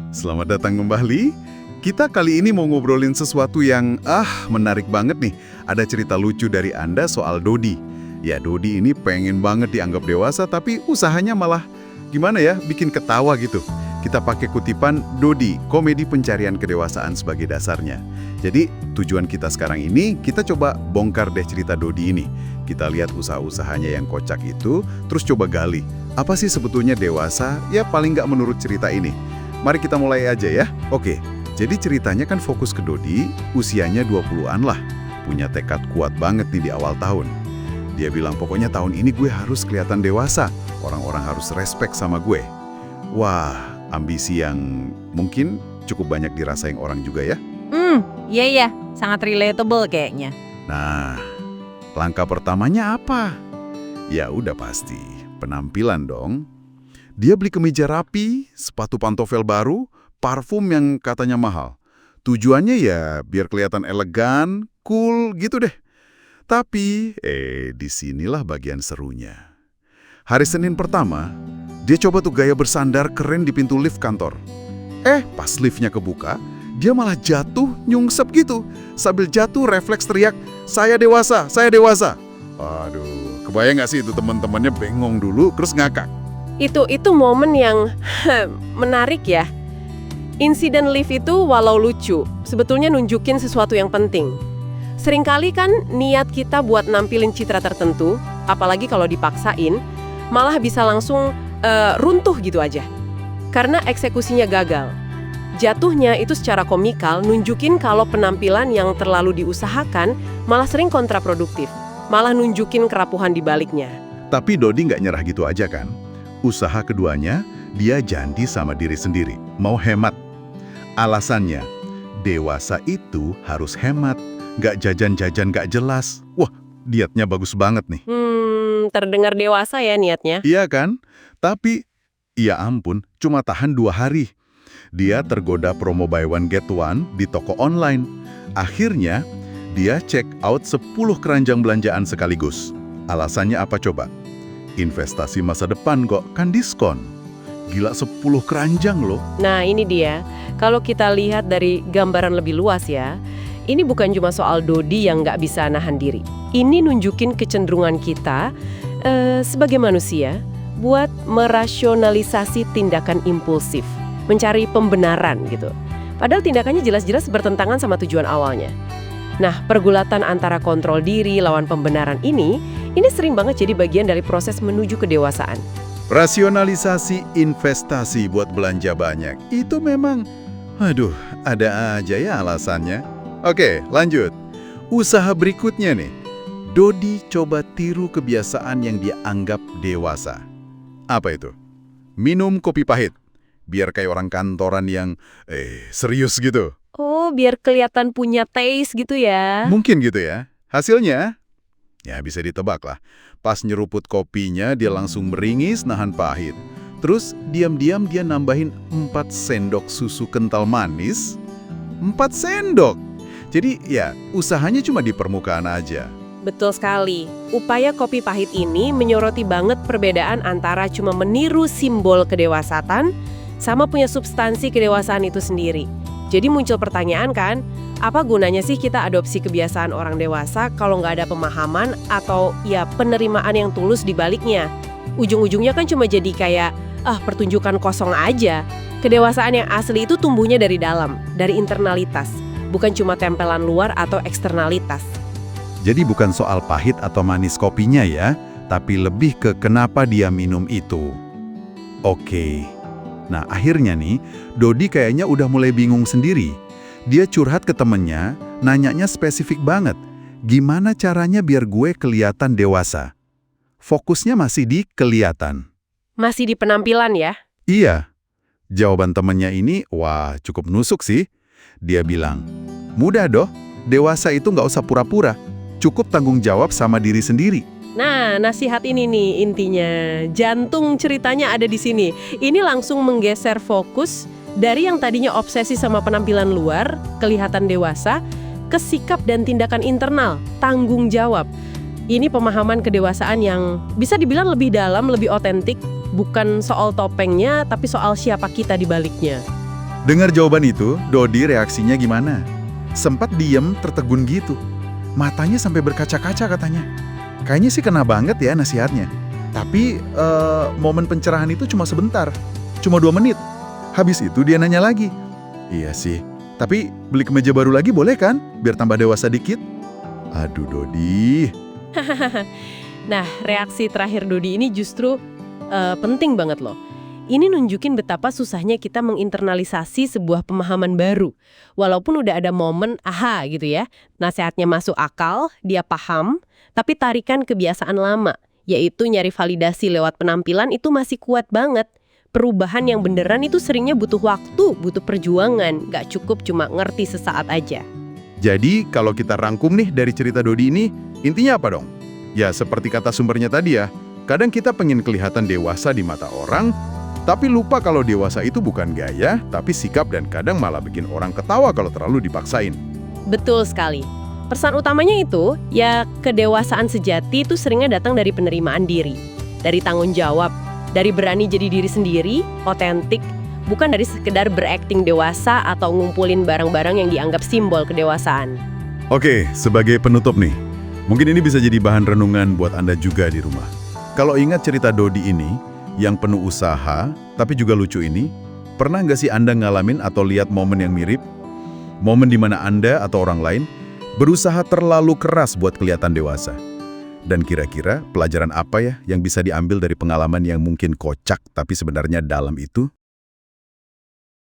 Selamat datang kembali. Kita kali ini mau ngobrolin sesuatu yang menarik banget nih. Ada cerita lucu dari Anda soal Dodi. Ya, Dodi ini pengen banget dianggap dewasa, tapi usahanya malah gimana ya, bikin ketawa gitu. Kita pakai kutipan Dodi, komedi pencarian kedewasaan sebagai dasarnya. Jadi, tujuan kita sekarang ini, kita coba bongkar deh cerita Dodi ini. Kita lihat usaha-usahanya yang kocak itu, terus coba gali. Apa sih sebetulnya dewasa? Ya paling nggak menurut cerita ini. Mari kita mulai aja ya. Oke, jadi ceritanya kan fokus ke Dodi, usianya 20-an lah. Punya tekad kuat banget nih di awal tahun. Dia bilang, pokoknya tahun ini gue harus kelihatan dewasa. Orang-orang harus respect sama gue. Wah, ambisi yang mungkin cukup banyak dirasain orang juga ya. Iya, sangat relatable kayaknya. Nah, langkah pertamanya apa? Ya udah pasti, penampilan dong. Dia beli kemeja rapi, sepatu pantofel baru, parfum yang katanya mahal. Tujuannya ya biar kelihatan elegan, cool gitu deh. Tapi, disinilah bagian serunya. Hari Senin pertama, dia coba tuh gaya bersandar keren di pintu lift kantor. Pas liftnya kebuka, dia malah jatuh nyungsep gitu. Sambil jatuh refleks teriak, "Saya dewasa, saya dewasa." Aduh, kebayang gak sih itu teman-temannya bengong dulu terus ngakak. Itu momen yang menarik ya. Insiden lift itu walau lucu, sebetulnya nunjukin sesuatu yang penting. Seringkali kan niat kita buat nampilin citra tertentu, apalagi kalau dipaksain, malah bisa langsung runtuh gitu aja. Karena eksekusinya gagal. Jatuhnya itu secara komikal nunjukin kalau penampilan yang terlalu diusahakan malah sering kontraproduktif. Malah nunjukin kerapuhan di baliknya. Tapi Dodi nggak nyerah gitu aja kan. Usaha keduanya, dia janji sama diri sendiri, mau hemat. Alasannya, dewasa itu harus hemat, nggak jajan-jajan nggak jelas. Wah, dietnya bagus banget nih. Terdengar dewasa ya niatnya. Iya kan? Tapi, ya ampun, cuma tahan 2 hari. Dia tergoda promo buy one get one di toko online. Akhirnya, dia check out 10 keranjang belanjaan sekaligus. Alasannya apa coba? Investasi masa depan kok, kan diskon. Gila 10 keranjang loh. Nah ini dia, kalau kita lihat dari gambaran lebih luas ya, ini bukan cuma soal Dodi yang nggak bisa nahan diri. Ini nunjukin kecenderungan kita sebagai manusia buat merasionalisasi tindakan impulsif, mencari pembenaran gitu. Padahal tindakannya jelas-jelas bertentangan sama tujuan awalnya. Nah, pergulatan antara kontrol diri lawan pembenaran ini sering banget jadi bagian dari proses menuju kedewasaan. Rasionalisasi investasi buat belanja banyak, itu memang, ada aja ya alasannya. Oke, lanjut. Usaha berikutnya nih, Dodi coba tiru kebiasaan yang dia anggap dewasa. Apa itu? Minum kopi pahit, biar kayak orang kantoran yang serius gitu. Oh, biar kelihatan punya taste gitu ya. Mungkin gitu ya. Hasilnya? Ya bisa ditebak lah. Pas nyeruput kopinya, dia langsung meringis nahan pahit. Terus diam-diam dia nambahin 4 sendok susu kental manis. 4 sendok! Jadi ya, usahanya cuma di permukaan aja. Betul sekali. Upaya kopi pahit ini menyoroti banget perbedaan antara cuma meniru simbol kedewasaan sama punya substansi kedewasaan itu sendiri. Jadi muncul pertanyaan kan, apa gunanya sih kita adopsi kebiasaan orang dewasa kalau nggak ada pemahaman atau ya penerimaan yang tulus di baliknya? Ujung-ujungnya kan cuma jadi kayak, pertunjukan kosong aja. Kedewasaan yang asli itu tumbuhnya dari dalam, dari internalitas, bukan cuma tempelan luar atau eksternalitas. Jadi bukan soal pahit atau manis kopinya ya, tapi lebih ke kenapa dia minum itu. Oke. Nah akhirnya nih, Dodi kayaknya udah mulai bingung sendiri. Dia curhat ke temennya, nanyanya spesifik banget. Gimana caranya biar gue kelihatan dewasa? Fokusnya masih di kelihatan. Masih di penampilan ya? Iya. Jawaban temennya ini, cukup nusuk sih. Dia bilang, mudah doh, dewasa itu nggak usah pura-pura. Cukup tanggung jawab sama diri sendiri. Nah, nasihat ini nih intinya. Jantung ceritanya ada di sini. Ini langsung menggeser fokus dari yang tadinya obsesi sama penampilan luar, kelihatan dewasa, ke sikap dan tindakan internal, tanggung jawab. Ini pemahaman kedewasaan yang bisa dibilang lebih dalam, lebih otentik, bukan soal topengnya, tapi soal siapa kita di baliknya. Dengar jawaban itu, Dodi reaksinya gimana? Sempat diem, tertegun gitu. Matanya sampai berkaca-kaca katanya. Kayaknya sih kena banget ya nasihatnya. Tapi momen pencerahan itu cuma sebentar. Cuma 2 menit. Habis itu dia nanya lagi. Iya sih, tapi beli kemeja baru lagi boleh kan? Biar tambah dewasa dikit. Aduh Dodi. Nah, reaksi terakhir Dodi ini justru penting banget loh. Ini nunjukin betapa susahnya kita menginternalisasi sebuah pemahaman baru. Walaupun udah ada momen aha gitu ya, nasihatnya masuk akal, dia paham, tapi tarikan kebiasaan lama, yaitu nyari validasi lewat penampilan itu masih kuat banget. Perubahan yang beneran itu seringnya butuh waktu, butuh perjuangan, nggak cukup cuma ngerti sesaat aja. Jadi kalau kita rangkum nih dari cerita Dodi ini, intinya apa dong? Ya seperti kata sumbernya tadi ya, kadang kita pengen kelihatan dewasa di mata orang, tapi lupa kalau dewasa itu bukan gaya, tapi sikap dan kadang malah bikin orang ketawa kalau terlalu dipaksain. Betul sekali. Pesan utamanya itu, ya kedewasaan sejati itu seringnya datang dari penerimaan diri, dari tanggung jawab, dari berani jadi diri sendiri, otentik, bukan dari sekedar berakting dewasa atau ngumpulin barang-barang yang dianggap simbol kedewasaan. Oke, sebagai penutup nih, mungkin ini bisa jadi bahan renungan buat Anda juga di rumah. Kalau ingat cerita Dodi ini, yang penuh usaha, tapi juga lucu ini, pernah nggak sih Anda ngalamin atau lihat momen yang mirip? Momen di mana Anda atau orang lain berusaha terlalu keras buat kelihatan dewasa. Dan kira-kira pelajaran apa ya yang bisa diambil dari pengalaman yang mungkin kocak tapi sebenarnya dalam itu?